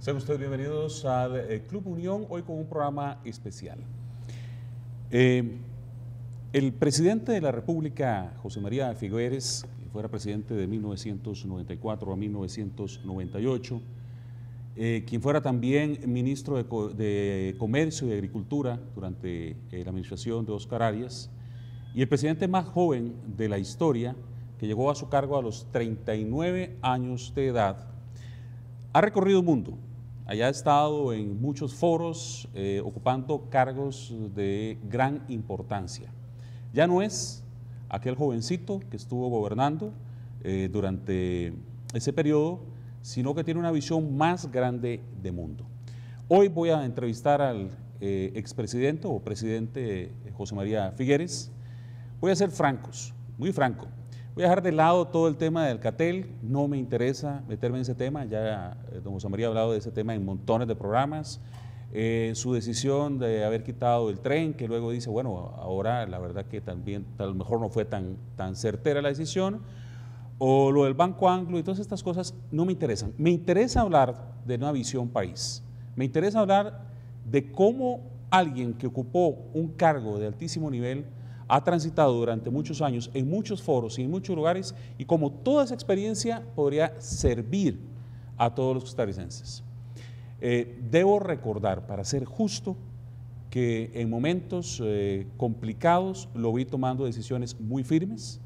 Sean ustedes bienvenidos al Club Unión, hoy con un programa especial. El presidente de la República, José María Figueres, que fuera presidente de 1994 a 1998, quien fuera también ministro de Comercio y Agricultura durante la administración de Óscar Arias, y el presidente más joven de la historia, que llegó a su cargo a los 39 años de edad, ha recorrido el mundo. Allá ha estado en muchos foros, ocupando cargos de gran importancia. Ya no es aquel jovencito que estuvo gobernando durante ese periodo, sino que tiene una visión más grande de mundo. Hoy voy a entrevistar al expresidente o presidente José María Figueres. Voy a ser francos, muy franco. Voy a dejar de lado todo el tema del Catel, no me interesa meterme en ese tema, ya don José María ha hablado de ese tema en montones de programas, su decisión de haber quitado el tren, que luego dice, bueno, ahora la verdad que también a lo mejor no fue tan certera la decisión, o lo del Banco Anglo y todas estas cosas no me interesan. Me interesa hablar de una visión país, me interesa hablar de cómo alguien que ocupó un cargo de altísimo nivel ha transitado durante muchos años en muchos foros y en muchos lugares y como toda esa experiencia podría servir a todos los costarricenses. Debo recordar, para ser justo, que en momentos complicados lo vi tomando decisiones muy firmes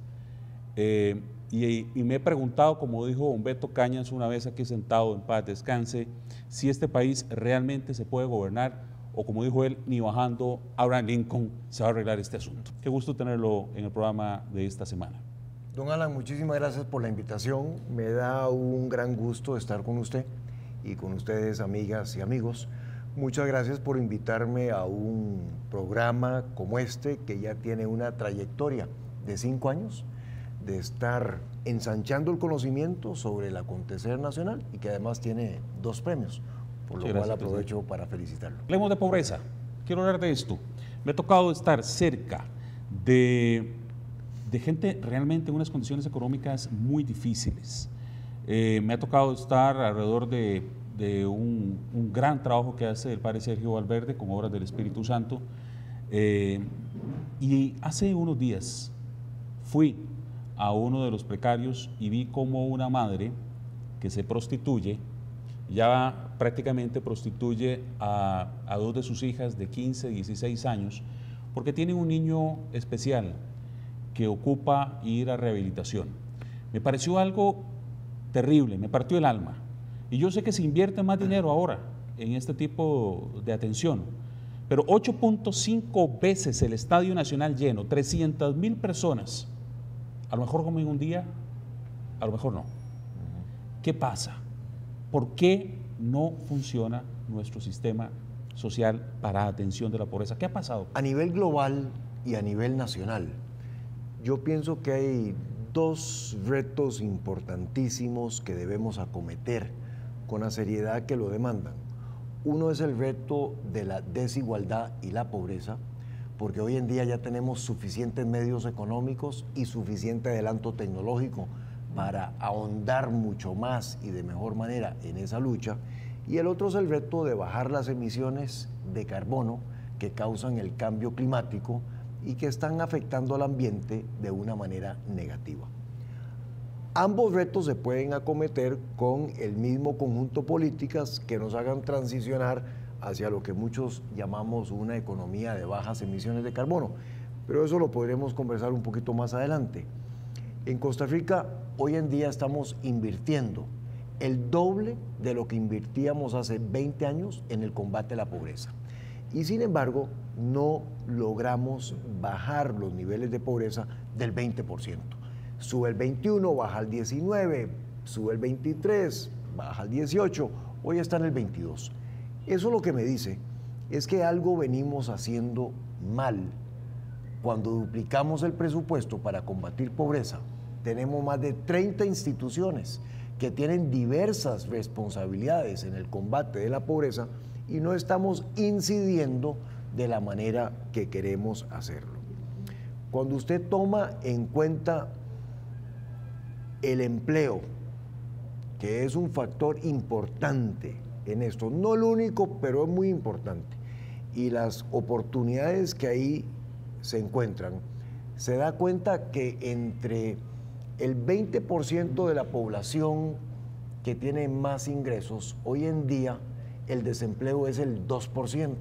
y me he preguntado, como dijo Humberto Cañas una vez aquí sentado en paz descanse, si este país realmente se puede gobernar o como dijo él, ni bajando Abraham Lincoln se va a arreglar este asunto. Qué gusto tenerlo en el programa de esta semana. Don Alan, muchísimas gracias por la invitación. Me da un gran gusto estar con usted y con ustedes, amigas y amigos. Muchas gracias por invitarme a un programa como este, que ya tiene una trayectoria de 5 años, de estar ensanchando el conocimiento sobre el acontecer nacional y que además tiene 2 premios. Por lo cual aprovecho para felicitarlo. Hablemos de pobreza. Quiero hablar de esto. Me ha tocado estar cerca de gente realmente en unas condiciones económicas muy difíciles. Me ha tocado estar alrededor de un gran trabajo que hace el padre Sergio Valverde con obras del Espíritu Santo. Y hace unos días fui a uno de los precarios y vi como una madre que se prostituye, ya prácticamente prostituye a 2 de sus hijas de 15, 16 años, porque tienen un niño especial que ocupa ir a rehabilitación. Me pareció algo terrible, me partió el alma. Y yo sé que se invierte más dinero ahora en este tipo de atención, pero 8.5 veces el Estadio Nacional lleno, 300,000 personas, a lo mejor como en un día, a lo mejor no. ¿Qué pasa? ¿Por qué no funciona nuestro sistema social para atención de la pobreza? ¿Qué ha pasado? A nivel global y a nivel nacional, yo pienso que hay 2 retos importantísimos que debemos acometer con la seriedad que lo demandan. Uno es el reto de la desigualdad y la pobreza, porque hoy en día ya tenemos suficientes medios económicos y suficiente adelanto tecnológico para ahondar mucho más y de mejor manera en esa lucha. Y el otro es el reto de bajar las emisiones de carbono que causan el cambio climático y que están afectando al ambiente de una manera negativa. Ambos retos se pueden acometer con el mismo conjunto de políticas que nos hagan transicionar hacia lo que muchos llamamos una economía de bajas emisiones de carbono, pero eso lo podremos conversar un poquito más adelante. En Costa Rica hoy en día estamos invirtiendo el doble de lo que invertíamos hace 20 años en el combate a la pobreza. Y sin embargo, no logramos bajar los niveles de pobreza del 20%. Sube el 21, baja al 19, sube el 23, baja al 18, hoy está en el 22. Eso lo que me dice es que algo venimos haciendo mal. Cuando duplicamos el presupuesto para combatir pobreza, tenemos más de 30 instituciones que tienen diversas responsabilidades en el combate de la pobreza y no estamos incidiendo de la manera que queremos hacerlo. Cuando usted toma en cuenta el empleo, que es un factor importante en esto. No lo único, pero es muy importante. Y las oportunidades que ahí se encuentran, se da cuenta que entre el 20% de la población que tiene más ingresos, hoy en día el desempleo es el 2%.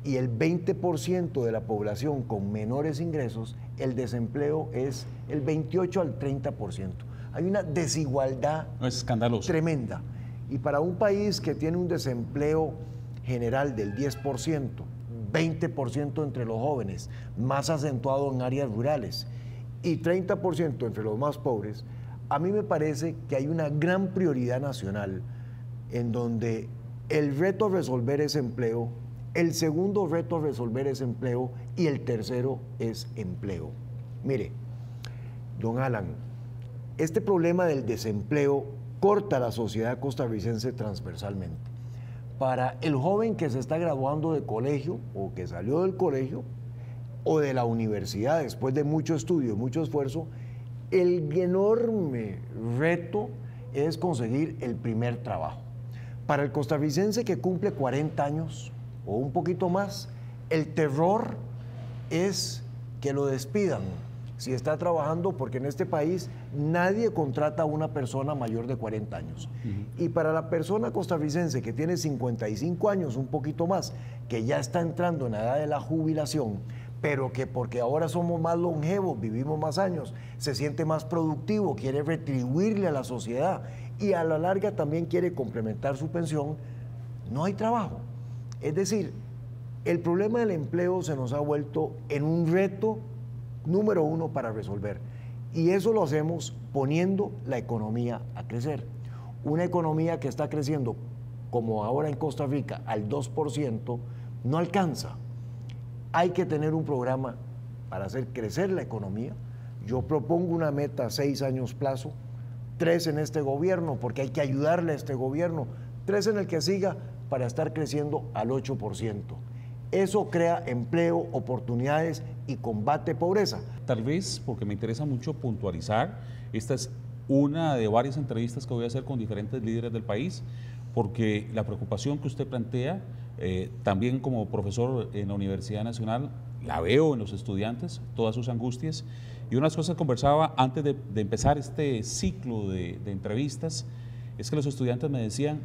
Y el 20% de la población con menores ingresos, el desempleo es el 28 al 30%. Hay una desigualdad tremenda. Y para un país que tiene un desempleo general del 10%, 20% entre los jóvenes, más acentuado en áreas rurales, y 30% entre los más pobres, a mí me parece que hay una gran prioridad nacional en donde el reto a resolver es empleo, el segundo reto a resolver es empleo y el tercero es empleo. Mire, don Alan, este problema del desempleo corta la sociedad costarricense transversalmente. Para el joven que se está graduando de colegio o que salió del colegio o de la universidad después de mucho estudio y mucho esfuerzo, el enorme reto es conseguir el primer trabajo. Para el costarricense que cumple 40 años o un poquito más, el terror es que lo despidan si está trabajando, porque en este país nadie contrata a una persona mayor de 40 años. Y para la persona costarricense que tiene 55 años, un poquito más, que ya está entrando en la edad de la jubilación, pero que porque ahora somos más longevos, vivimos más años, se siente más productivo, quiere retribuirle a la sociedad y a la larga también quiere complementar su pensión, no hay trabajo. Es decir, el problema del empleo se nos ha vuelto en un reto número uno para resolver. Y eso lo hacemos poniendo la economía a crecer. Una economía que está creciendo, como ahora en Costa Rica, al 2%, no alcanza. Hay que tener un programa para hacer crecer la economía. Yo propongo una meta a 6 años plazo, 3 en este gobierno, porque hay que ayudarle a este gobierno, 3 en el que siga, para estar creciendo al 8%. Eso crea empleo, oportunidades y combate pobreza. Tal vez, porque me interesa mucho puntualizar, esta es una de varias entrevistas que voy a hacer con diferentes líderes del país, porque la preocupación que usted plantea, también como profesor en la Universidad Nacional, la veo en los estudiantes, todas sus angustias. Y una de las cosas que conversaba antes de empezar este ciclo de entrevistas, es que los estudiantes me decían,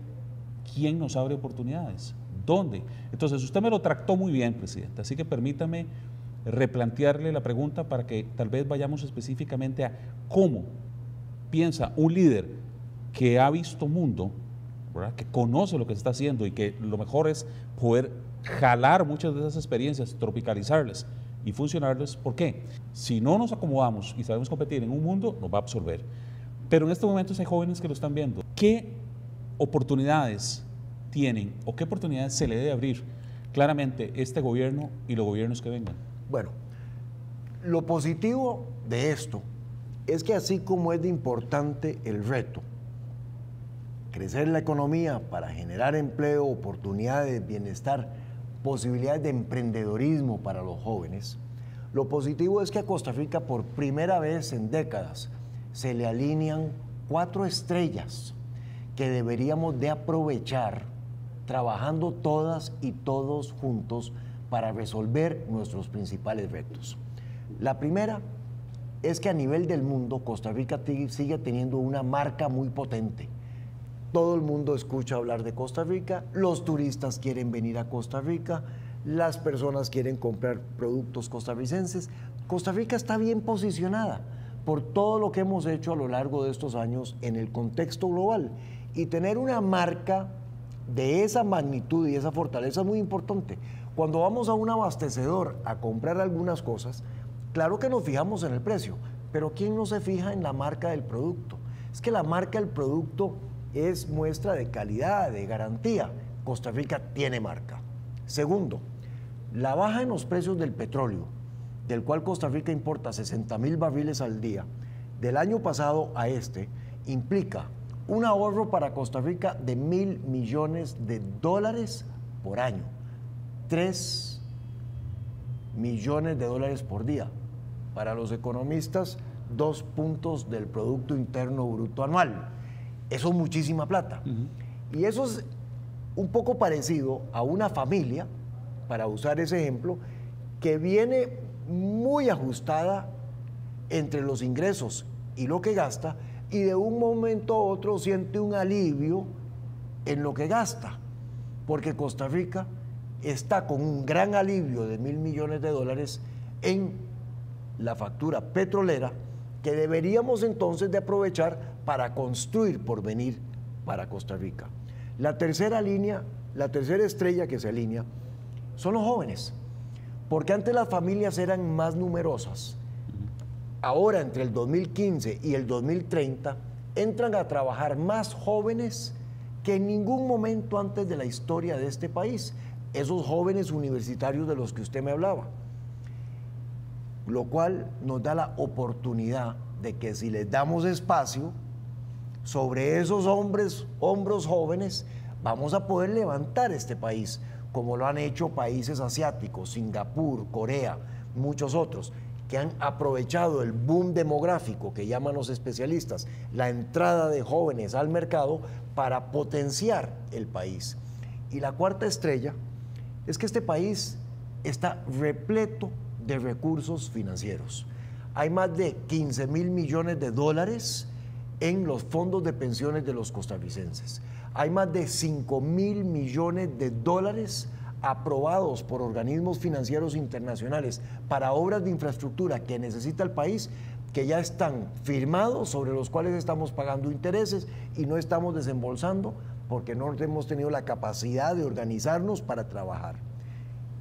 ¿quién nos abre oportunidades? ¿Dónde? Entonces, usted me lo trató muy bien, presidente, así que permítame replantearle la pregunta para que tal vez vayamos específicamente a cómo piensa un líder que ha visto mundo, ¿verdad?, que conoce lo que se está haciendo y que lo mejor es poder jalar muchas de esas experiencias, tropicalizarlas y funcionarlas. ¿Por qué? Si no nos acomodamos y sabemos competir en un mundo, nos va a absorber. Pero en estos momentos hay jóvenes que lo están viendo. ¿Qué oportunidades tienen o qué oportunidades se le debe abrir claramente este gobierno y los gobiernos que vengan? Bueno, lo positivo de esto es que así como es de importante el reto, crecer la economía para generar empleo, oportunidades, bienestar, posibilidades de emprendedorismo para los jóvenes, lo positivo es que a Costa Rica por primera vez en décadas se le alinean 4 estrellas que deberíamos de aprovechar trabajando todas y todos juntos para resolver nuestros principales retos. La primera es que a nivel del mundo Costa Rica sigue teniendo una marca muy potente. Todo el mundo escucha hablar de Costa Rica, los turistas quieren venir a Costa Rica, las personas quieren comprar productos costarricenses. Costa Rica está bien posicionada por todo lo que hemos hecho a lo largo de estos años en el contexto global, y tener una marca de esa magnitud y esa fortaleza es muy importante. Cuando vamos a un abastecedor a comprar algunas cosas, claro que nos fijamos en el precio, pero ¿quién no se fija en la marca del producto? Es que la marca del producto es muestra de calidad, de garantía. Costa Rica tiene marca. Segundo, la baja en los precios del petróleo, del cual Costa Rica importa 60,000 barriles al día, del año pasado a este, implica un ahorro para Costa Rica de $1,000 millones por año, 3 millones de dólares por día. Para los economistas, 2 puntos del Producto Interno Bruto anual. Eso es muchísima plata. Y eso es un poco parecido a una familia, para usar ese ejemplo, que viene muy ajustada entre los ingresos y lo que gasta, y de un momento a otro siente un alivio en lo que gasta, porque Costa Rica está con un gran alivio de $1.000 millones en la factura petrolera, que deberíamos entonces de aprovechar para construir porvenir para Costa Rica. La tercera línea, la tercera estrella que se alinea son los jóvenes, porque antes las familias eran más numerosas. Ahora, entre el 2015 y el 2030, entran a trabajar más jóvenes que en ningún momento antes de la historia de este país, esos jóvenes universitarios de los que usted me hablaba, lo cual nos da la oportunidad de que si les damos espacio, sobre esos hombros jóvenes, vamos a poder levantar este país, como lo han hecho países asiáticos, Singapur, Corea, muchos otros, que han aprovechado el boom demográfico que llaman los especialistas, la entrada de jóvenes al mercado para potenciar el país. Y la cuarta estrella es que este país está repleto de recursos financieros. Hay más de $15.000 millones en los fondos de pensiones de los costarricenses. Hay más de $5.000 millones aprobados por organismos financieros internacionales para obras de infraestructura que necesita el país, que ya están firmados, sobre los cuales estamos pagando intereses y no estamos desembolsando porque no hemos tenido la capacidad de organizarnos para trabajar.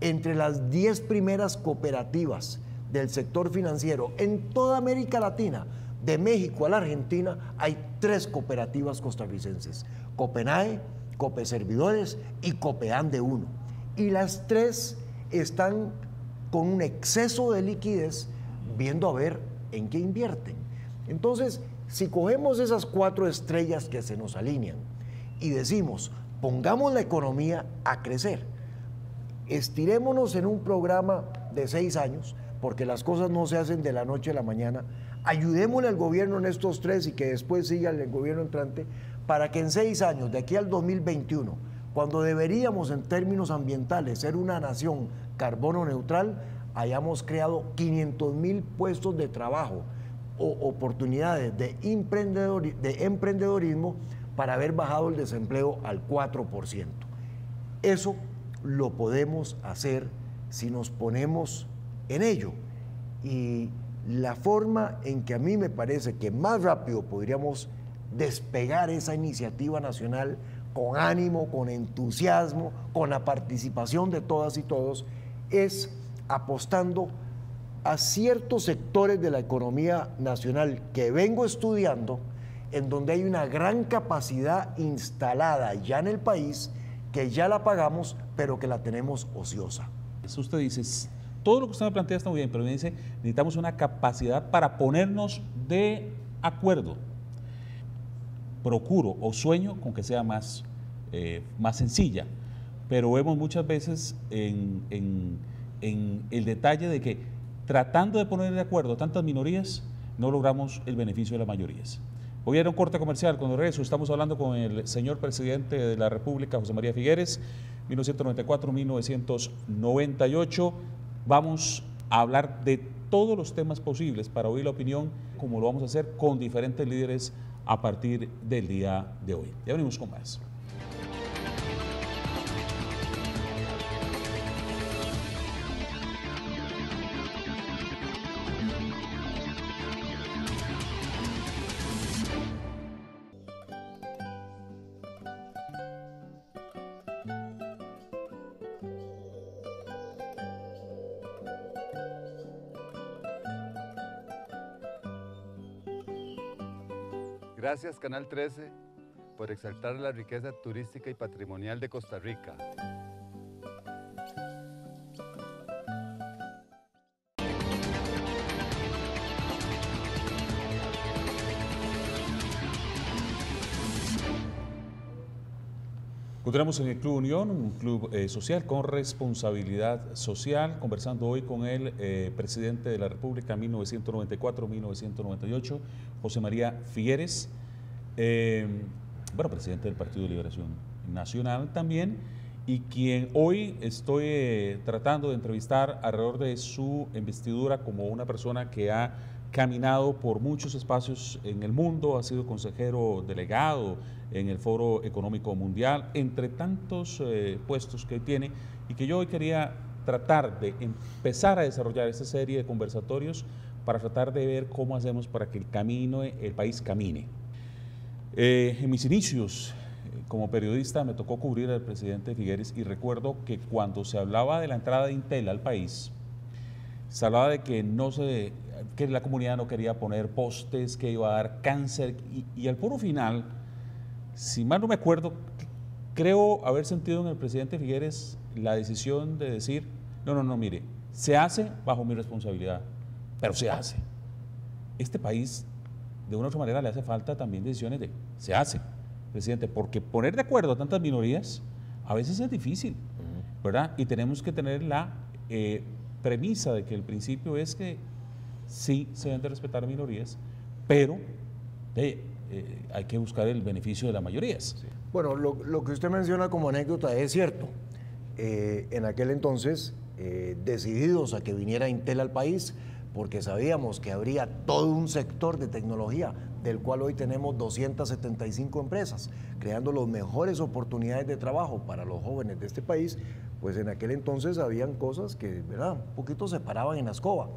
Entre las 10 primeras cooperativas del sector financiero en toda América Latina, de México a la Argentina, hay 3 cooperativas costarricenses: Copenae, Copeservidores y Copeande 1. Y las 3 están con un exceso de liquidez, viendo a ver en qué invierten. Entonces, si cogemos esas 4 estrellas que se nos alinean y decimos, pongamos la economía a crecer, estirémonos en un programa de 6 años, porque las cosas no se hacen de la noche a la mañana, ayudémosle al gobierno en estos 3 y que después siga el gobierno entrante, para que en 6 años, de aquí al 2021, cuando deberíamos en términos ambientales ser una nación carbono neutral, hayamos creado 500.000 puestos de trabajo o oportunidades de emprendedorismo para haber bajado el desempleo al 4%. Eso lo podemos hacer si nos ponemos en ello. Y la forma en que a mí me parece que más rápido podríamos despegar esa iniciativa nacional con ánimo, con entusiasmo, con la participación de todas y todos, es apostando a ciertos sectores de la economía nacional que vengo estudiando, en donde hay una gran capacidad instalada ya en el país, que ya la pagamos, pero que la tenemos ociosa. Eso usted dice, todo lo que usted me plantea está muy bien, pero me dice, necesitamos una capacidad para ponernos de acuerdo. Procuro o sueño con que sea más sencilla, pero vemos muchas veces en el detalle de que tratando de poner de acuerdo tantas minorías, no logramos el beneficio de las mayorías. Voy a ir a un corte comercial. Cuando regreso estamos hablando con el señor presidente de la República, José María Figueres, 1994-1998. Vamos a hablar de todos los temas posibles para oír la opinión, como lo vamos a hacer con diferentes líderes a partir del día de hoy. Ya venimos con más. Gracias Canal 13 por exaltar la riqueza turística y patrimonial de Costa Rica. Encontramos en el Club Unión, un club social con responsabilidad social, conversando hoy con el presidente de la República 1994-1998, José María Figueres, presidente del Partido de Liberación nacional también, y quien hoy estoy tratando de entrevistar alrededor de su investidura como una persona que ha caminado por muchos espacios en el mundo, ha sido consejero delegado en el Foro Económico Mundial, entre tantos puestos que tiene, y que yo hoy quería tratar de empezar a desarrollar esta serie de conversatorios para tratar de ver cómo hacemos para que el país camine. En mis inicios como periodista me tocó cubrir al presidente Figueres, y recuerdo que cuando se hablaba de la entrada de Intel al país, se hablaba de que la comunidad no quería poner postes, que iba a dar cáncer, y al puro final, si mal no me acuerdo, creo haber sentido en el presidente Figueres la decisión de decir, no, mire, se hace bajo mi responsabilidad, pero se hace. Este país, de una u otra manera, le hace falta también decisiones de se hace, presidente, porque poner de acuerdo a tantas minorías a veces es difícil, ¿verdad? Y tenemos que tener la premisa de que el principio es que sí se deben de respetar minorías, pero hay que buscar el beneficio de las mayorías. Sí. Bueno, lo que usted menciona como anécdota es cierto. En aquel entonces, decididos a que viniera Intel al país, porque sabíamos que habría todo un sector de tecnología, del cual hoy tenemos 275 empresas, creando las mejores oportunidades de trabajo para los jóvenes de este país, pues en aquel entonces habían cosas que, ¿verdad?, un poquito se paraban en la escoba.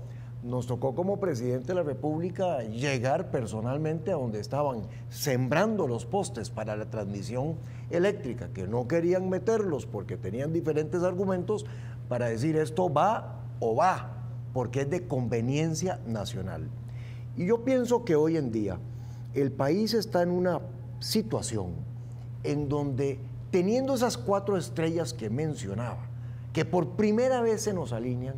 Nos tocó como presidente de la República llegar personalmente a donde estaban sembrando los postes para la transmisión eléctrica, que no querían meterlos porque tenían diferentes argumentos para decir esto va o va, porque es de conveniencia nacional. Y yo pienso que hoy en día el país está en una situación en donde, teniendo esas 4 estrellas que mencionaba, que por primera vez se nos alinean,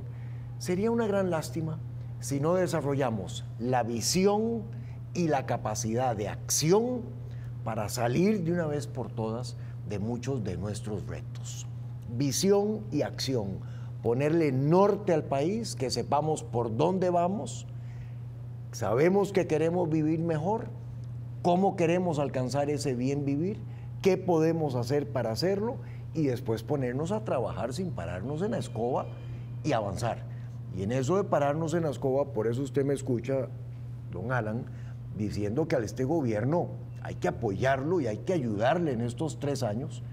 sería una gran lástima si no desarrollamos la visión y la capacidad de acción para salir de una vez por todas de muchos de nuestros retos. Visión y acción, ponerle norte al país, que sepamos por dónde vamos, sabemos que queremos vivir mejor, cómo queremos alcanzar ese bien vivir, qué podemos hacer para hacerlo, y después ponernos a trabajar sin pararnos en la escoba y avanzar. Y en eso de pararnos en la escoba, por eso usted me escucha, don Alan, diciendo que a este gobierno hay que apoyarlo y hay que ayudarle en estos 3 años,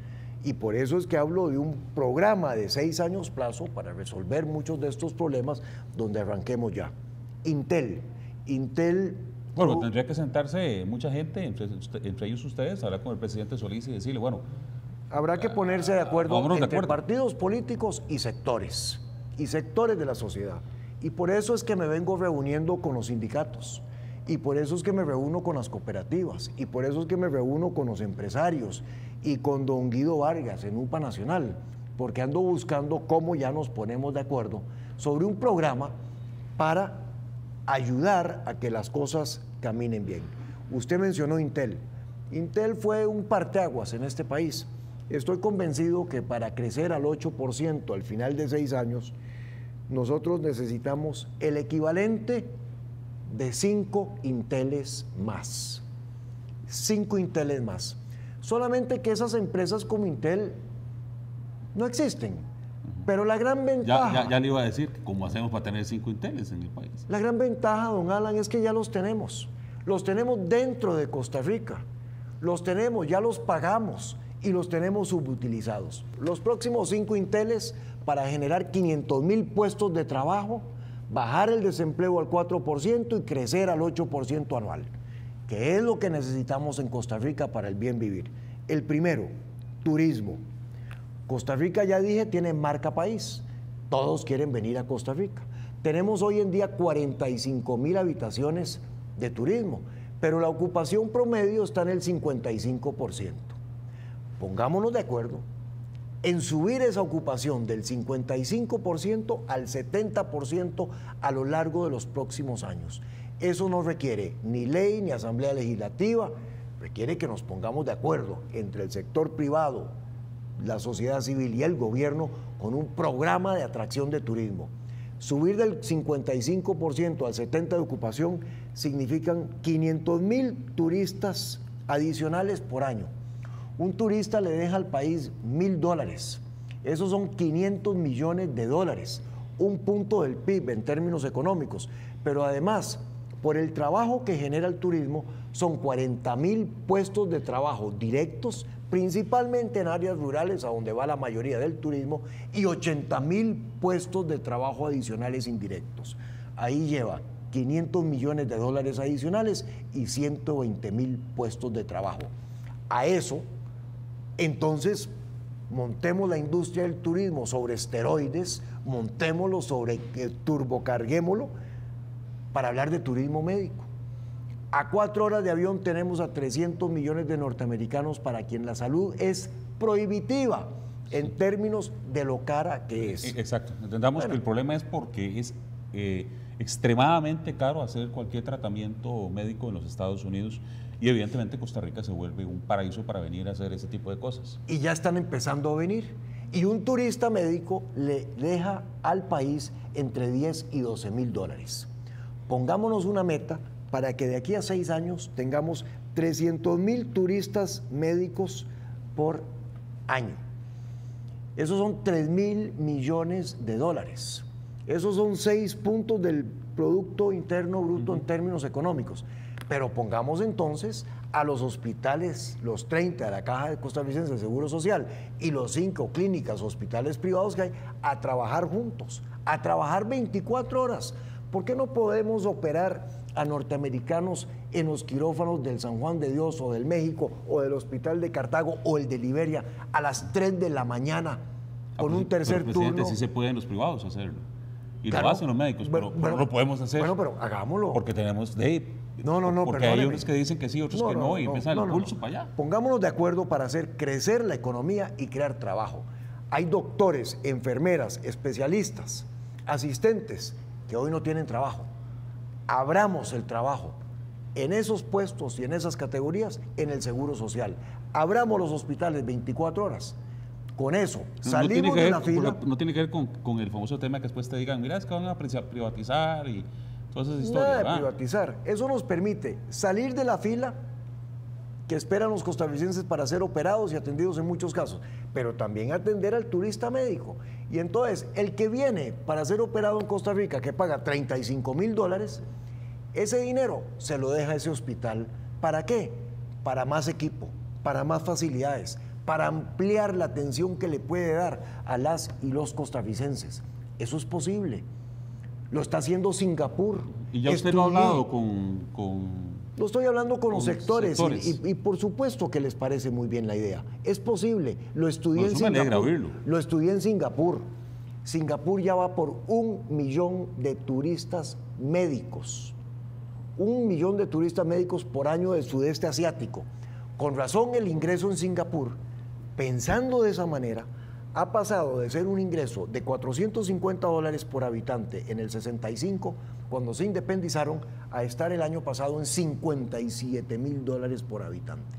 y por eso es que hablo de un programa de 6 años plazo para resolver muchos de estos problemas, donde arranquemos ya. Intel. Bueno, tendría que sentarse mucha gente, entre ellos ustedes, hablar con el presidente Solís y decirle, bueno, habrá que ponerse de acuerdo entre acuerdo. Partidos políticos y sectores de la sociedad. Y por eso es que me vengo reuniendo con los sindicatos, y por eso es que me reúno con las cooperativas, y por eso es que me reúno con los empresarios y con don Guido Vargas en UPA Nacional, porque ando buscando cómo ya nos ponemos de acuerdo sobre un programa para ayudar a que las cosas caminen bien. Usted mencionó Intel. Intel fue un parteaguas en este país. Estoy convencido que para crecer al 8% al final de 6 años, nosotros necesitamos el equivalente de 5 Inteles más. 5 Inteles más. Solamente que esas empresas como Intel no existen. Pero la gran ventaja... Ya le iba a decir, ¿cómo hacemos para tener 5 Inteles en el país? La gran ventaja, don Alan, es que ya los tenemos. Los tenemos dentro de Costa Rica. Los tenemos, ya los pagamos y los tenemos subutilizados. Los próximos 5 Inteles para generar 500,000 puestos de trabajo, bajar el desempleo al 4% y crecer al 8% anual, que es lo que necesitamos en Costa Rica para el bien vivir. El primero, turismo. Costa Rica, ya dije, tiene marca país. Todos quieren venir a Costa Rica. Tenemos hoy en día 45,000 habitaciones de turismo, pero la ocupación promedio está en el 55%. Pongámonos de acuerdo en subir esa ocupación del 55% al 70% a lo largo de los próximos años. Eso no requiere ni ley ni asamblea legislativa, requiere que nos pongamos de acuerdo entre el sector privado, la sociedad civil y el gobierno con un programa de atracción de turismo. Subir del 55% al 70% de ocupación significan 500,000 turistas adicionales por año. Un turista le deja al país $1.000. Esos son 500 millones de dólares, un punto del PIB en términos económicos. Pero además, por el trabajo que genera el turismo, son 40.000 puestos de trabajo directos, principalmente en áreas rurales, a donde va la mayoría del turismo, y 80.000 puestos de trabajo adicionales indirectos. Ahí lleva 500 millones de dólares adicionales y 120.000 puestos de trabajo. A eso, entonces, montemos la industria del turismo sobre esteroides, montémoslo sobre turbocarguémoslo para hablar de turismo médico. A 4 horas de avión tenemos a 300 millones de norteamericanos para quien la salud es prohibitiva en términos de lo cara que es. Exacto. Entendamos que el problema es porque es extremadamente caro hacer cualquier tratamiento médico en los Estados Unidos y evidentemente Costa Rica se vuelve un paraíso para venir a hacer ese tipo de cosas. Y ya están empezando a venir. Y un turista médico le deja al país entre 10 y 12 mil dólares. Pongámonos una meta para que de aquí a 6 años tengamos 300.000 turistas médicos por año. Esos son 3.000 millones de dólares. Esos son 6 puntos del Producto Interno Bruto en términos económicos. Pero pongamos entonces a los hospitales, los 30 de la Caja de Costarricense de Seguro Social y los 5 clínicas, hospitales privados que hay, a trabajar juntos, a trabajar 24 horas. ¿Por qué no podemos operar a norteamericanos en los quirófanos del San Juan de Dios o del México o del Hospital de Cartago o el de Liberia a las 3 de la mañana con un tercer turno? Sí se puede en los privados hacerlo. Y Claro, lo hacen los médicos, pero no lo podemos hacer. Bueno, pero hagámoslo. Porque tenemos No, porque hay unos que dicen que sí, otros que no, y empiezan el pulso para allá. Pongámonos de acuerdo para hacer crecer la economía y crear trabajo. Hay doctores, enfermeras, especialistas, asistentes que hoy no tienen trabajo. Abramos el trabajo en esos puestos y en esas categorías en el Seguro Social. Abramos los hospitales 24 horas. Con eso, salimos de la fila. No tiene que ver con el famoso tema que después te digan, mira, es que van a privatizar y todas esas historias. Nada de privatizar. Eso nos permite salir de la fila que esperan los costarricenses para ser operados y atendidos en muchos casos, pero también atender al turista médico. Y entonces, el que viene para ser operado en Costa Rica, que paga 35.000 dólares, ese dinero se lo deja a ese hospital. ¿Para qué? Para más equipo, para más facilidades, para ampliar la atención que le puede dar a las y los costarricenses. Eso es posible. Lo está haciendo Singapur. Y ya usted lo ha hablado con Lo estoy hablando con los sectores. Y por supuesto que les parece muy bien la idea. Es posible. Lo estudié en Singapur. Me alegra oírlo. Lo estudié en Singapur. Singapur ya va por 1 millón de turistas médicos. 1 millón de turistas médicos por año del sudeste asiático. Con razón, el ingreso en Singapur, pensando de esa manera, ha pasado de ser un ingreso de 450 dólares por habitante en el 65, cuando se independizaron, a estar el año pasado en 57.000 dólares por habitante.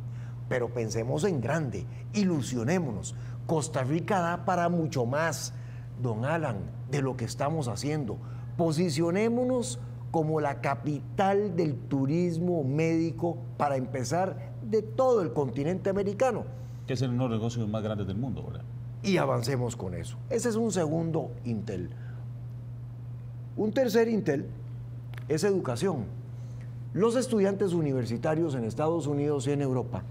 Pero pensemos en grande, ilusionémonos. Costa Rica da para mucho más, don Alan, de lo que estamos haciendo. Posicionémonos como la capital del turismo médico para empezar de todo el continente americano. Que es uno de los negocios más grandes del mundo, ¿verdad? Y avancemos con eso. Ese es un segundo Intel. Un tercer Intel es educación. Los estudiantes universitarios en Estados Unidos y en Europa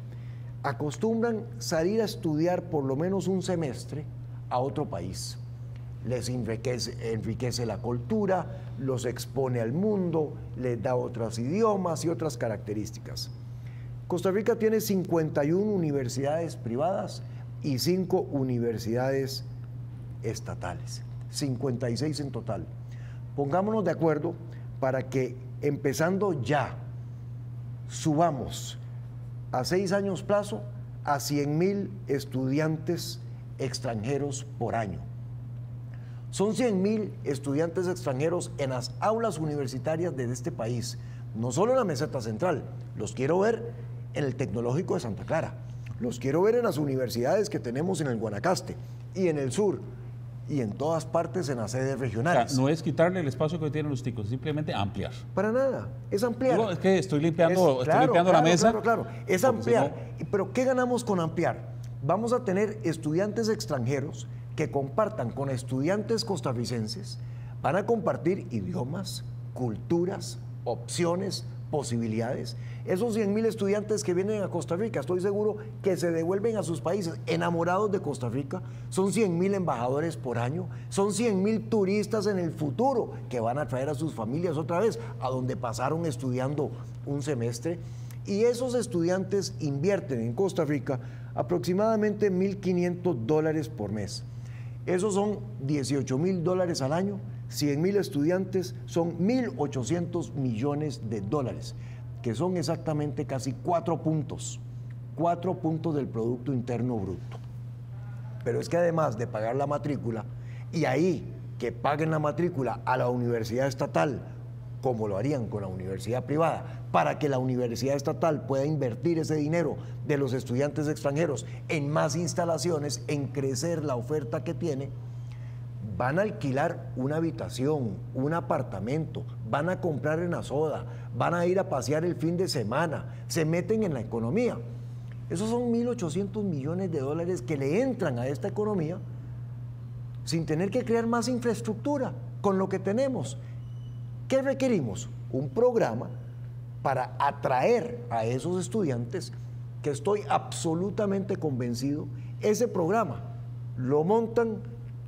acostumbran salir a estudiar por lo menos un semestre a otro país. Les enriquece la cultura, los expone al mundo, les da otros idiomas y otras características. Costa Rica tiene 51 universidades privadas y 5 universidades estatales, 56 en total. Pongámonos de acuerdo para que, empezando ya, subamos a 6 años plazo a 100.000 estudiantes extranjeros por año. Son 100.000 estudiantes extranjeros en las aulas universitarias de este país, no solo en la meseta central. Los quiero ver en el Tecnológico de Santa Clara, los quiero ver en las universidades que tenemos en el Guanacaste y en el sur, y en todas partes en las sedes regionales. O sea, no es quitarle el espacio que tienen los ticos, es simplemente ampliar. Para nada, es ampliar. Digo, es que estoy limpiando la mesa. Claro, es ampliar. Pero ¿qué ganamos con ampliar? Vamos a tener estudiantes extranjeros que compartan con estudiantes costarricenses, van a compartir idiomas, culturas, opciones, posibilidades. Esos 100,000 estudiantes que vienen a Costa Rica, estoy seguro que se devuelven a sus países enamorados de Costa Rica. Son 100,000 embajadores por año, son 100,000 turistas en el futuro que van a traer a sus familias otra vez a donde pasaron estudiando un semestre. Y esos estudiantes invierten en Costa Rica aproximadamente $1,500 por mes. Esos son $18,000 al año. 100,000 estudiantes son $1,800 millones, que son exactamente casi 4 puntos del Producto Interno Bruto. Pero es que además de pagar la matrícula, y ahí que paguen la matrícula a la universidad estatal, como lo harían con la universidad privada, para que la universidad estatal pueda invertir ese dinero de los estudiantes extranjeros en más instalaciones, en crecer la oferta que tiene, van a alquilar una habitación, un apartamento, van a comprar en Azoda, van a ir a pasear el fin de semana, se meten en la economía. Esos son $1,800 millones que le entran a esta economía sin tener que crear más infraestructura con lo que tenemos. ¿Qué requerimos? Un programa para atraer a esos estudiantes, que estoy absolutamente convencido, ese programa lo montan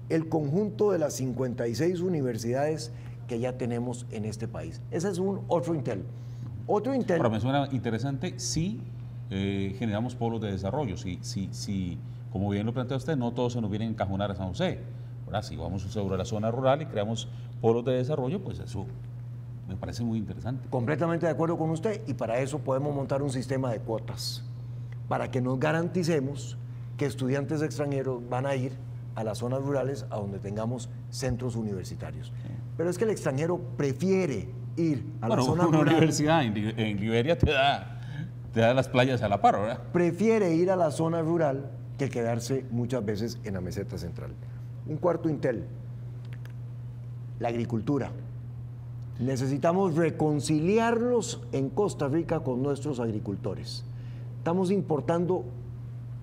el conjunto de las 56 universidades que ya tenemos en este país. Ese es otro Intel. Otro Intel. Pero me suena interesante si generamos polos de desarrollo, si, como bien lo plantea usted, no todos se nos vienen a encajonar a San José. Ahora, si vamos sobre la zona rural y creamos polos de desarrollo, pues eso me parece muy interesante. Completamente de acuerdo con usted, y para eso podemos montar un sistema de cuotas, para que nos garanticemos que estudiantes extranjeros van a ir a las zonas rurales a donde tengamos centros universitarios. Sí. Pero es que el extranjero prefiere ir a la zona rural. Una universidad en Liberia te da las playas a la par, ¿verdad? Prefiere ir a la zona rural que quedarse muchas veces en la meseta central. Un cuarto Intel, la agricultura. Necesitamos reconciliarnos en Costa Rica con nuestros agricultores. Estamos importando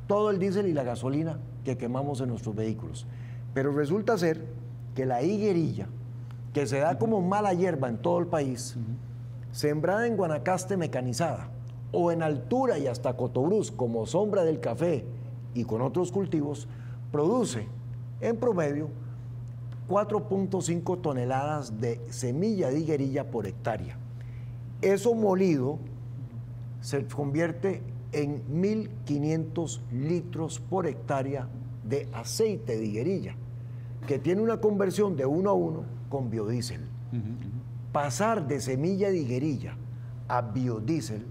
todo el diésel y la gasolina que quemamos en nuestros vehículos. Pero resulta ser que la higuerilla, que se da como mala hierba en todo el país, sembrada en Guanacaste mecanizada, o en altura y hasta Cotobruz, como sombra del café y con otros cultivos, produce en promedio 4.5 toneladas de semilla de higuerilla por hectárea. Eso molido se convierte en 1.500 litros por hectárea de aceite de higuerilla, que tiene una conversión de 1 a 1 con biodiesel. Pasar de semilla de higuerilla a biodiesel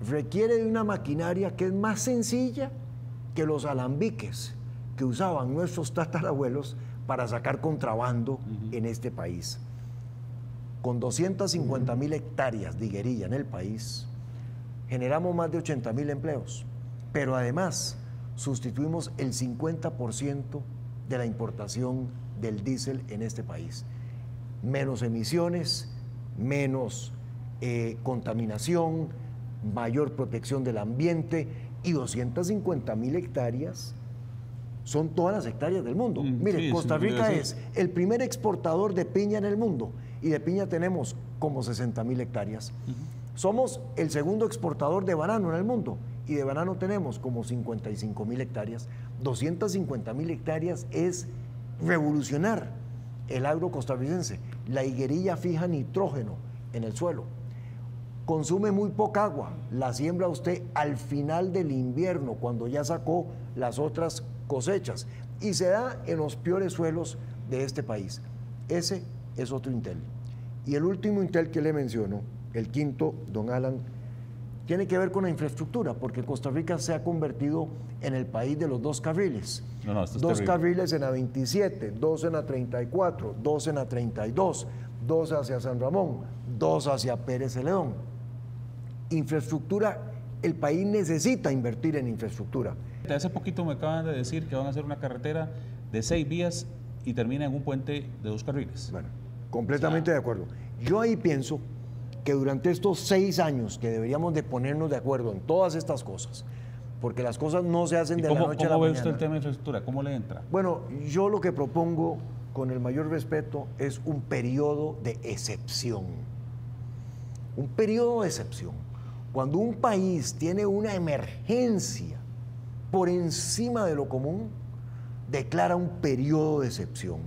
requiere de una maquinaria que es más sencilla que los alambiques que usaban nuestros tatarabuelos para sacar contrabando en este país. Con 250,000 hectáreas de higuerilla en el país, generamos más de 80,000 empleos, pero además sustituimos el 50% de la importación del diésel en este país. Menos emisiones, menos contaminación, mayor protección del ambiente, y 250,000 hectáreas son todas las hectáreas del mundo. Mire, sí, Costa Rica es el primer exportador de piña en el mundo, y de piña tenemos como 60,000 hectáreas. Somos el segundo exportador de banano en el mundo, y de banano tenemos como 55,000 hectáreas. 250,000 hectáreas es revolucionar el agro costarricense. La higuerilla fija nitrógeno en el suelo, consume muy poca agua, la siembra usted al final del invierno, cuando ya sacó las otras cosechas, y se da en los peores suelos de este país. Ese es otro Intel. Y el último Intel que le menciono, el quinto, don Alan, tiene que ver con la infraestructura, porque Costa Rica se ha convertido en el país de los 2 carriles. Dos carriles en la 27, 2 en la 34, 2 en la 32, 2 hacia San Ramón, 2 hacia Pérez Celedón. Infraestructura, el país necesita invertir en infraestructura. Hace poquito me acaban de decir que van a hacer una carretera de 6 vías y termina en un puente de 2 carriles. Bueno, completamente de acuerdo. Yo ahí pienso que durante estos 6 años que deberíamos de ponernos de acuerdo en todas estas cosas, porque las cosas no se hacen de la noche a la ¿Cómo ve mañana. usted el tema de infraestructura? ¿Cómo le entra? Bueno, yo lo que propongo, con el mayor respeto, es un periodo de excepción. Un periodo de excepción. Cuando un país tiene una emergencia por encima de lo común, declara un periodo de excepción.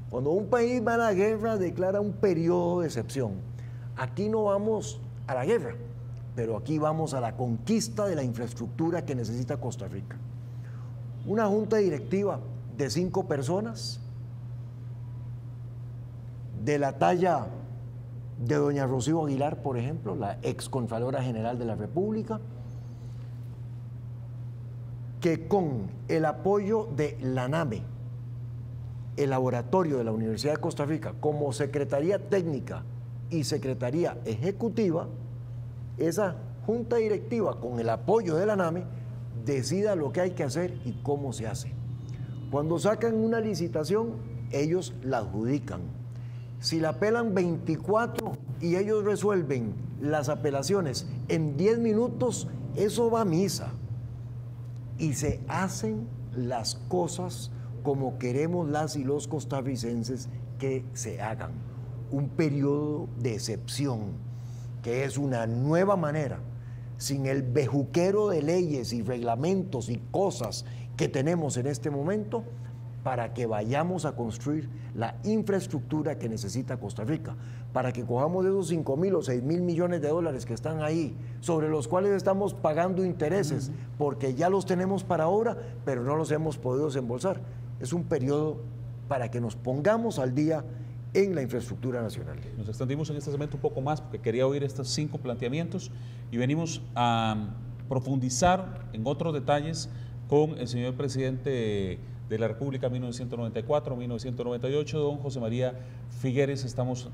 Cuando un país va a la guerra, declara un periodo de excepción. Aquí no vamos a la guerra, pero aquí vamos a la conquista de la infraestructura que necesita Costa Rica. Una junta directiva de 5 personas, de la talla de doña Rocío Aguilar, por ejemplo, la excontralora general de la República, que con el apoyo de la NAME, el laboratorio de la Universidad de Costa Rica, como Secretaría Técnica y Secretaría Ejecutiva, esa junta directiva, con el apoyo de la NAME, decida lo que hay que hacer y cómo se hace. Cuando sacan una licitación, ellos la adjudican. Si la apelan 24 y ellos resuelven las apelaciones en 10 minutos, eso va a misa. Y se hacen las cosas como queremos las y los costarricenses que se hagan. Un periodo de excepción, que es una nueva manera, sin el bejuquero de leyes y reglamentos y cosas que tenemos en este momento, para que vayamos a construir la infraestructura que necesita Costa Rica, para que cojamos esos 5.000 o 6.000 millones de dólares que están ahí, sobre los cuales estamos pagando intereses, porque ya los tenemos para ahora, pero no los hemos podido desembolsar. Es un periodo para que nos pongamos al día en la infraestructura nacional. Nos extendimos en este segmento un poco más porque quería oír estos 5 planteamientos y venimos a profundizar en otros detalles con el señor presidente de la República 1994-1998, don José María Figueres. Estamos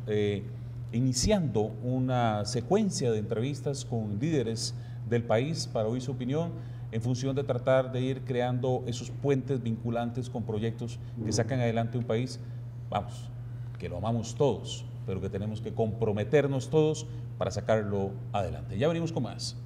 iniciando una secuencia de entrevistas con líderes del país para oír su opinión en función de tratar de ir creando esos puentes vinculantes con proyectos que sacan adelante un país, vamos, que lo amamos todos, pero que tenemos que comprometernos todos para sacarlo adelante. Ya venimos con más.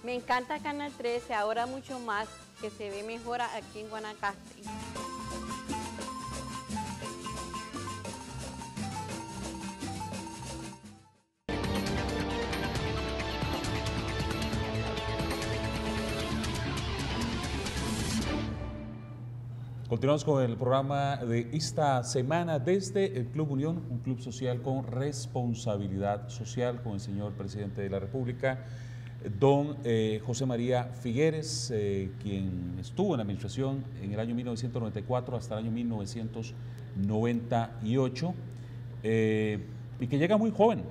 Me encanta Canal 13, ahora mucho más, que se ve mejor aquí en Guanacaste. Continuamos con el programa de esta semana desde el Club Unión, un club social con responsabilidad social, con el señor presidente de la República, don José María Figueres, quien estuvo en la administración en el año 1994 hasta el año 1998, y que llega muy joven.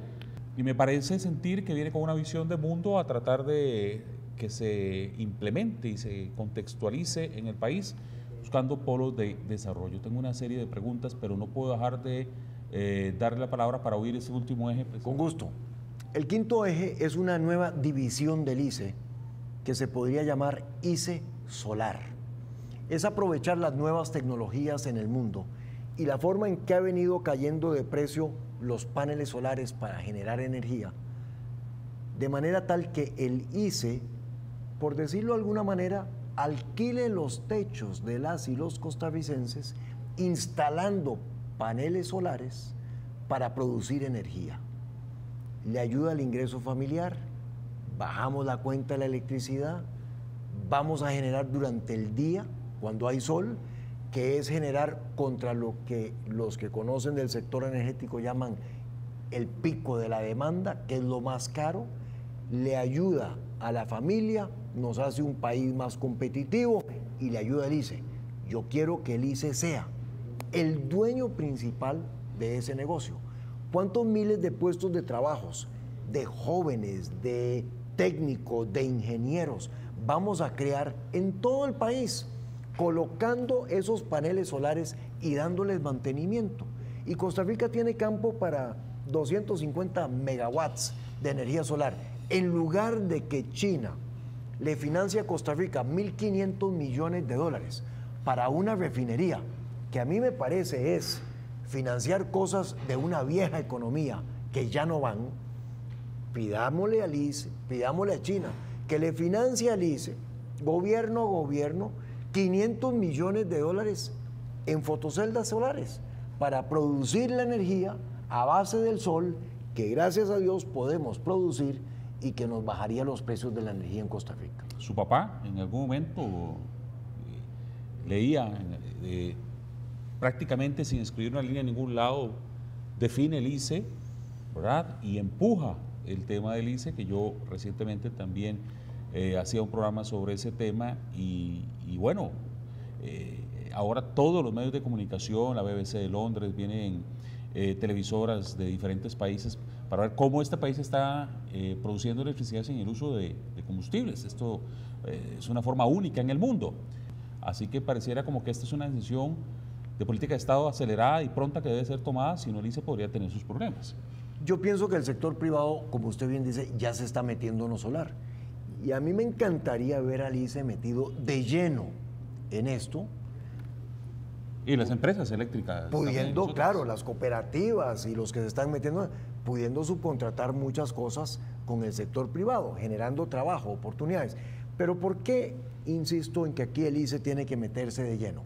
Y me parece sentir que viene con una visión de mundo a tratar de que se implemente y se contextualice en el país, buscando polos de desarrollo. Tengo una serie de preguntas, pero no puedo dejar de darle la palabra para oír ese último eje. Con gusto. El quinto eje es una nueva división del ICE que se podría llamar ICE Solar. Es aprovechar las nuevas tecnologías en el mundo y la forma en que ha venido cayendo de precio los paneles solares para generar energía, de manera tal que el ICE, por decirlo de alguna manera, alquile los techos de las y los costarricenses instalando paneles solares para producir energía. Le ayuda al ingreso familiar, bajamos la cuenta de la electricidad, vamos a generar durante el día, cuando hay sol, que es generar contra lo que los que conocen del sector energético llaman el pico de la demanda, que es lo más caro, le ayuda a la familia, nos hace un país más competitivo y le ayuda al ICE. Yo quiero que el ICE sea el dueño principal de ese negocio. ¿Cuántos miles de puestos de trabajos, de jóvenes, de técnicos, de ingenieros vamos a crear en todo el país, colocando esos paneles solares y dándoles mantenimiento? Y Costa Rica tiene campo para 250 megawatts de energía solar. En lugar de que China le financie a Costa Rica 1.500 millones de dólares para una refinería, que a mí me parece es financiar cosas de una vieja economía que ya no van, pidámosle al ICE, pidámosle a China que le financie al ICE, gobierno a gobierno, 500 millones de dólares en fotoceldas solares para producir la energía a base del sol, que gracias a Dios podemos producir y que nos bajaría los precios de la energía en Costa Rica. Su papá en algún momento leía, prácticamente sin escribir una línea en ningún lado, define el ICE, ¿verdad? Y empuja el tema del ICE, que yo recientemente también hacía un programa sobre ese tema y bueno, ahora todos los medios de comunicación, la BBC de Londres, vienen televisoras de diferentes países para ver cómo este país está produciendo electricidad sin el uso de combustibles. Esto es una forma única en el mundo. Así que pareciera como que esta es una decisión de política de Estado acelerada y pronta que debe ser tomada, si no el ICE podría tener sus problemas. Yo pienso que el sector privado, como usted bien dice, ya se está metiendo en lo solar. Y a mí me encantaría ver al ICE metido de lleno en esto. Y las empresas eléctricas. Pudiendo, claro, las cooperativas y los que se están metiendo, pudiendo subcontratar muchas cosas con el sector privado, generando trabajo, oportunidades. Pero ¿por qué insisto en que aquí el ICE tiene que meterse de lleno?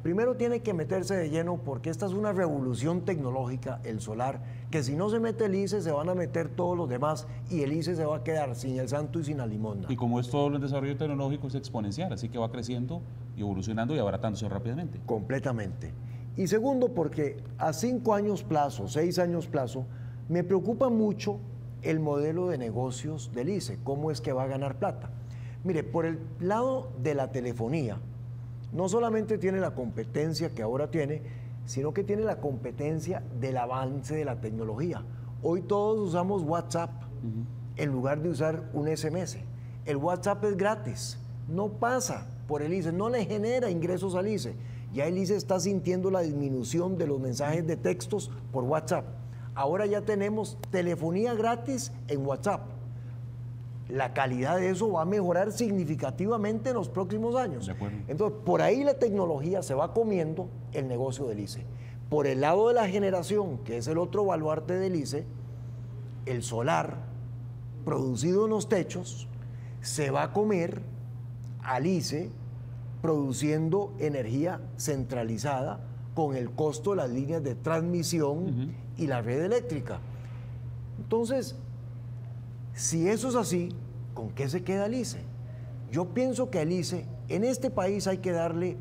Primero tiene que meterse de lleno porque esta es una revolución tecnológica, el solar, que si no se mete el ICE se van a meter todos los demás y el ICE se va a quedar sin el santo y sin la limonda. Y como es todo el desarrollo tecnológico es exponencial, así que va creciendo y evolucionando y abaratándose rápidamente. Completamente. Y segundo, porque a 5 años plazo, 6 años plazo, me preocupa mucho el modelo de negocios del ICE, cómo es que va a ganar plata. Mire, por el lado de la telefonía, no solamente tiene la competencia que ahora tiene, sino que tiene la competencia del avance de la tecnología. Hoy todos usamos WhatsApp en lugar de usar un SMS. El WhatsApp es gratis, no pasa por el ICE, no le genera ingresos al ICE. Ya el ICE está sintiendo la disminución de los mensajes de textos por WhatsApp. Ahora ya tenemos telefonía gratis en WhatsApp. La calidad de eso va a mejorar significativamente en los próximos años. De acuerdo. Entonces, por ahí la tecnología se va comiendo el negocio del ICE. Por el lado de la generación, que es el otro baluarte del ICE, el solar producido en los techos se va a comer al ICE produciendo energía centralizada con el costo de las líneas de transmisión y la red eléctrica. Entonces, si eso es así, ¿con qué se queda el ICE? Yo pienso que al ICE, en este país hay que darle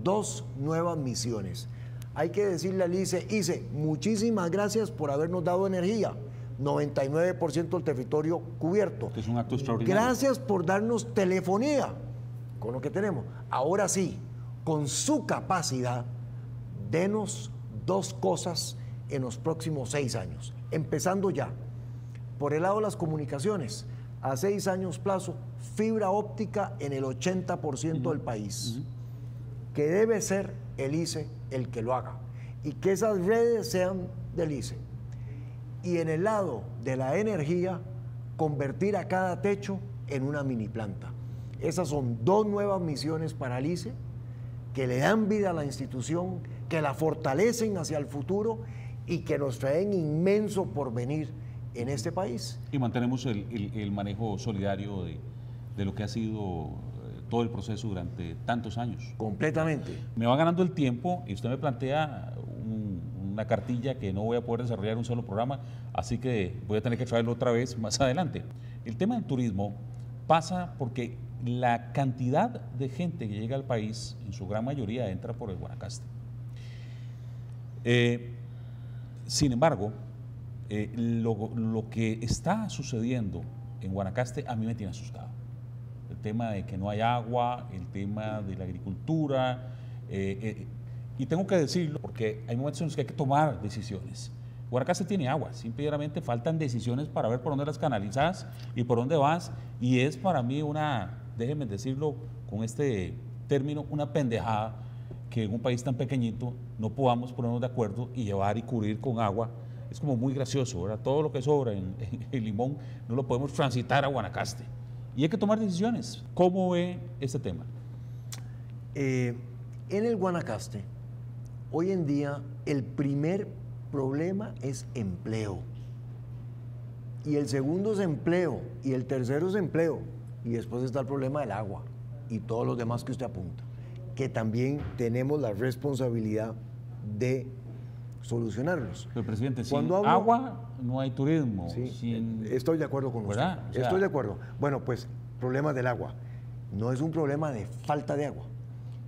2 nuevas misiones. Hay que decirle al ICE, ICE, muchísimas gracias por habernos dado energía, 99% del territorio cubierto. Es un acto extraordinario. Gracias por darnos telefonía, con lo que tenemos. Ahora sí, con su capacidad, denos 2 cosas en los próximos 6 años, empezando ya. Por el lado de las comunicaciones, a 6 años plazo, fibra óptica en el 80% del país, que debe ser el ICE el que lo haga y que esas redes sean del ICE. Y en el lado de la energía, convertir a cada techo en una mini planta. Esas son 2 nuevas misiones para el ICE que le dan vida a la institución, que la fortalecen hacia el futuro y que nos traen inmenso porvenir en este país. Y mantenemos el manejo solidario de lo que ha sido todo el proceso durante tantos años. Completamente. Me va ganando el tiempo y usted me plantea una cartilla que no voy a poder desarrollar en un solo programa, así que voy a tener que traerlo otra vez más adelante. El tema del turismo pasa porque la cantidad de gente que llega al país, en su gran mayoría, entra por el Guanacaste. Sin embargo, lo que está sucediendo en Guanacaste a mí me tiene asustado. El tema de que no hay agua, el tema de la agricultura, y tengo que decirlo porque hay momentos en los que hay que tomar decisiones. Guanacaste tiene agua, simplemente faltan decisiones para ver por dónde las canalizas y por dónde vas, y es para mí una, déjenme decirlo con este término, una pendejada que en un país tan pequeñito no podamos ponernos de acuerdo y llevar y cubrir con agua. Es como muy gracioso, ¿verdad? Todo lo que sobra en Limón no lo podemos transitar a Guanacaste. Y hay que tomar decisiones. ¿Cómo ve este tema? En el Guanacaste, hoy en día, el primer problema es empleo. Y el segundo es empleo. Y el tercero es empleo. Y después está el problema del agua y todos los demás que usted apunta, que también tenemos la responsabilidad de solucionarlos. Pero, presidente, sin agua no hay turismo. Sí, estoy de acuerdo con usted. ¿Verdad? O sea, estoy de acuerdo. Bueno, pues, problemas del agua. No es un problema de falta de agua.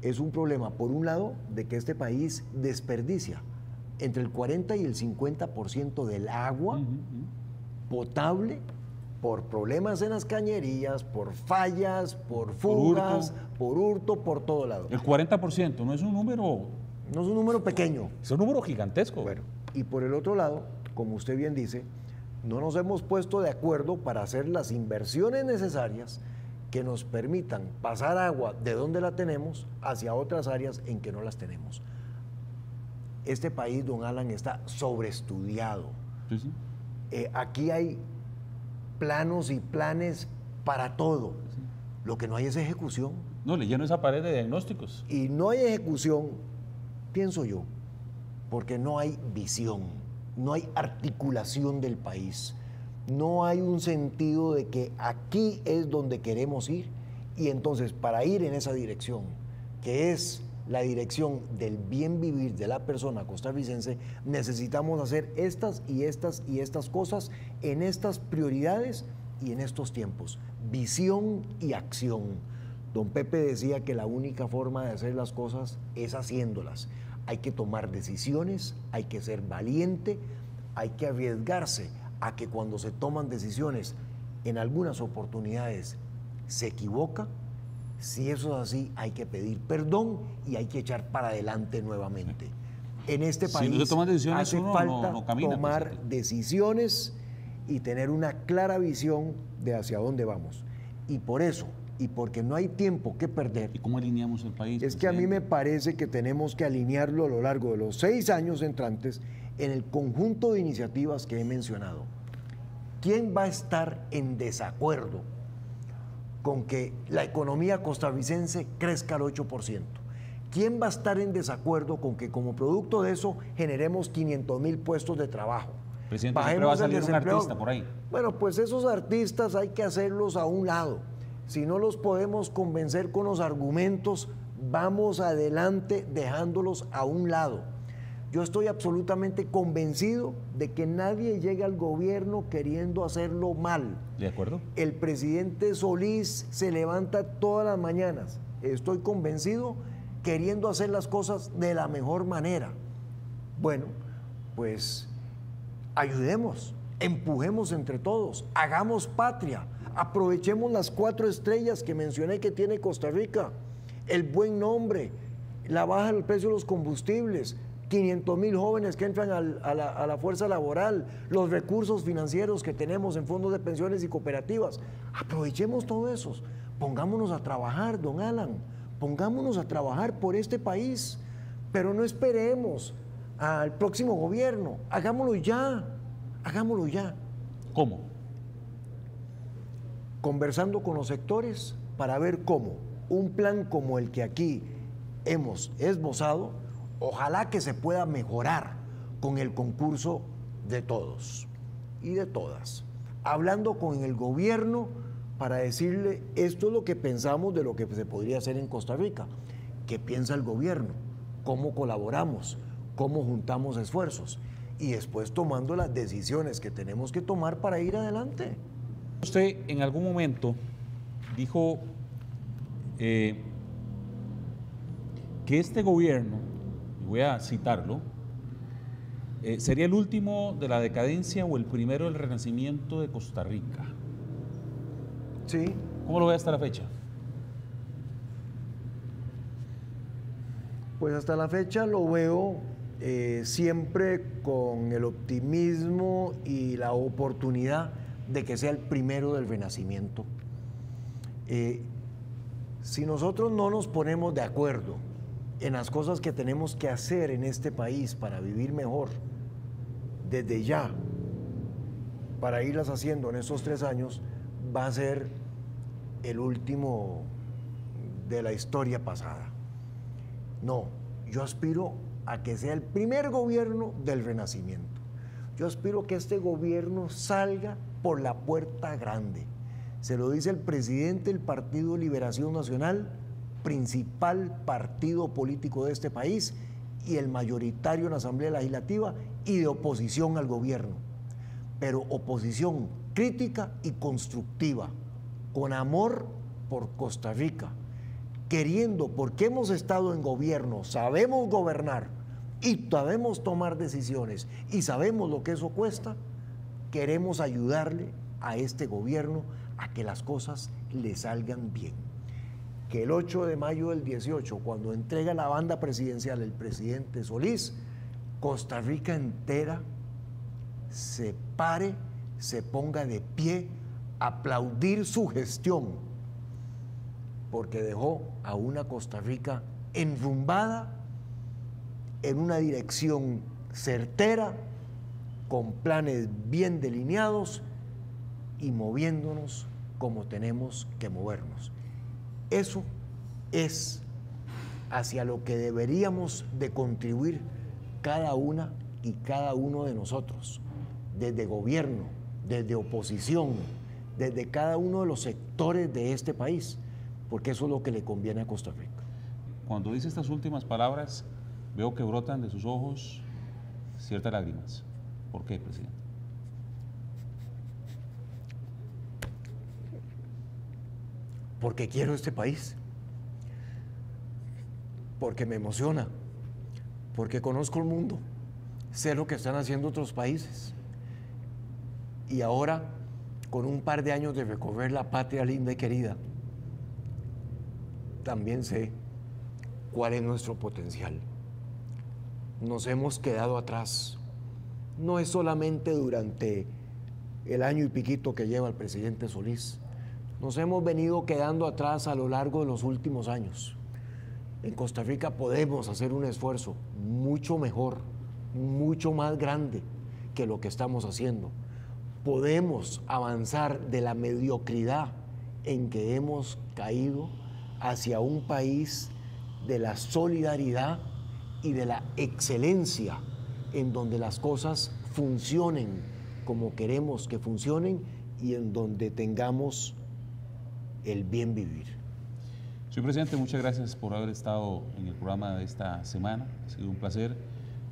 Es un problema, por un lado, de que este país desperdicia entre el 40 y el 50% del agua potable por problemas en las cañerías, por fallas, por fugas, por hurto, por todo lado. El 40% no es un número... No es un número pequeño. Es un número gigantesco. Bueno, y por el otro lado, como usted bien dice, no nos hemos puesto de acuerdo para hacer las inversiones necesarias que nos permitan pasar agua de donde la tenemos hacia otras áreas en que no las tenemos. Este país, don Alan, está sobreestudiado. Sí, sí. Aquí hay planos y planes para todo. Sí. Lo que no hay es ejecución. No, le lleno esa pared de diagnósticos. Y no hay ejecución, pienso yo, porque no hay visión, no hay articulación del país, no hay un sentido de que aquí es donde queremos ir, y entonces para ir en esa dirección, que es la dirección del bien vivir de la persona costarricense, necesitamos hacer estas y estas y estas cosas en estas prioridades y en estos tiempos. Visión y acción. Don Pepe decía que la única forma de hacer las cosas es haciéndolas. Hay que tomar decisiones, hay que ser valiente, hay que arriesgarse a que cuando se toman decisiones, en algunas oportunidades se equivoca. Si eso es así, hay que pedir perdón y hay que echar para adelante nuevamente. En este país no se toman decisiones, hace falta tomar decisiones y tener una clara visión de hacia dónde vamos. Y por eso, y porque no hay tiempo que perder. ¿Y cómo alineamos el país? Es que a mí me parece que tenemos que alinearlo a lo largo de los 6 años entrantes en el conjunto de iniciativas que he mencionado. ¿Quién va a estar en desacuerdo con que la economía costarricense crezca al 8%? ¿Quién va a estar en desacuerdo con que como producto de eso generemos 500,000 puestos de trabajo? Presidente, siempre va a salir un artista por ahí. Bueno, pues esos artistas hay que hacerlos a un lado. Si no los podemos convencer con los argumentos, vamos adelante dejándolos a un lado. Yo estoy absolutamente convencido de que nadie llega al gobierno queriendo hacerlo mal. ¿De acuerdo? El presidente Solís se levanta todas las mañanas, estoy convencido, queriendo hacer las cosas de la mejor manera. Bueno, pues ayudemos, empujemos entre todos, hagamos patria, aprovechemos las 4 estrellas que mencioné que tiene Costa Rica, el buen nombre, la baja del precio de los combustibles, 500,000 jóvenes que entran a la fuerza laboral, los recursos financieros que tenemos en fondos de pensiones y cooperativas. Aprovechemos todo eso, pongámonos a trabajar, don Alan, pongámonos a trabajar por este país, pero no esperemos al próximo gobierno, hagámoslo ya, hagámoslo ya. ¿Cómo? Conversando con los sectores para ver cómo un plan como el que aquí hemos esbozado, ojalá que se pueda mejorar con el concurso de todos y de todas. Hablando con el gobierno para decirle esto es lo que pensamos de lo que se podría hacer en Costa Rica. ¿Qué piensa el gobierno? ¿Cómo colaboramos? ¿Cómo juntamos esfuerzos? Y después tomando las decisiones que tenemos que tomar para ir adelante. Usted en algún momento dijo que este gobierno, voy a citarlo, sería el último de la decadencia o el primero del renacimiento de Costa Rica. Sí. ¿Cómo lo ve hasta la fecha? Pues hasta la fecha lo veo siempre con el optimismo y la oportunidad de que sea el primero del renacimiento. Si nosotros no nos ponemos de acuerdo en las cosas que tenemos que hacer en este país para vivir mejor, desde ya, para irlas haciendo en estos 3 años, va a ser el último de la historia pasada. No, yo aspiro a que sea el primer gobierno del renacimiento. Yo aspiro que este gobierno salga por la puerta grande. Se lo dice el presidente del Partido Liberación Nacional, principal partido político de este país y el mayoritario en la Asamblea Legislativa y de oposición al gobierno. Pero oposición crítica y constructiva, con amor por Costa Rica, queriendo, porque hemos estado en gobierno, sabemos gobernar y sabemos tomar decisiones y sabemos lo que eso cuesta, queremos ayudarle a este gobierno a que las cosas le salgan bien. Que el 8 de mayo del 18, cuando entrega la banda presidencial el presidente Solís, Costa Rica entera se pare, se ponga de pie, aplaudir su gestión, porque dejó a una Costa Rica enrumbada en una dirección certera, con planes bien delineados y moviéndonos como tenemos que movernos. Eso es hacia lo que deberíamos de contribuir cada una y cada uno de nosotros, desde gobierno, desde oposición, desde cada uno de los sectores de este país, porque eso es lo que le conviene a Costa Rica. Cuando dice estas últimas palabras, veo que brotan de sus ojos ciertas lágrimas. ¿Por qué, presidente? Porque quiero este país, porque me emociona, porque conozco el mundo, sé lo que están haciendo otros países. Y ahora, con un par de años de recorrer la patria linda y querida, también sé cuál es nuestro potencial. Nos hemos quedado atrás. No es solamente durante el año y piquito que lleva el presidente Solís. Nos hemos venido quedando atrás a lo largo de los últimos años. En Costa Rica podemos hacer un esfuerzo mucho mejor, mucho más grande que lo que estamos haciendo. Podemos avanzar de la mediocridad en que hemos caído hacia un país de la solidaridad y de la excelencia, en donde las cosas funcionen como queremos que funcionen y en donde tengamos el bien vivir. Señor presidente, muchas gracias por haber estado en el programa de esta semana. Ha sido un placer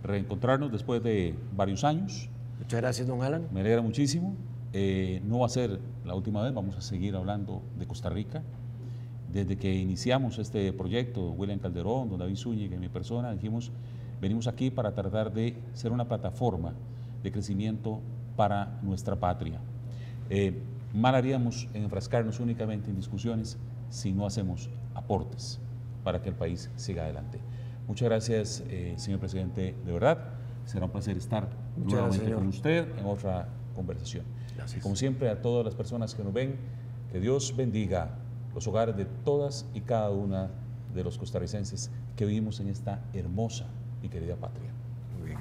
reencontrarnos después de varios años. Muchas gracias, don Alan. Me alegra muchísimo. No va a ser la última vez, vamos a seguir hablando de Costa Rica. Desde que iniciamos este proyecto, William Calderón, don David Zúñiga y mi persona, dijimos, venimos aquí para tratar de ser una plataforma de crecimiento para nuestra patria. Mal haríamos en enfrascarnos únicamente en discusiones si no hacemos aportes para que el país siga adelante. Muchas gracias, señor presidente, de verdad. Será un placer estar nuevamente con usted en otra conversación. Gracias. Y como siempre, a todas las personas que nos ven, que Dios bendiga los hogares de todas y cada una de los costarricenses que vivimos en esta hermosa y querida patria. Muy bien.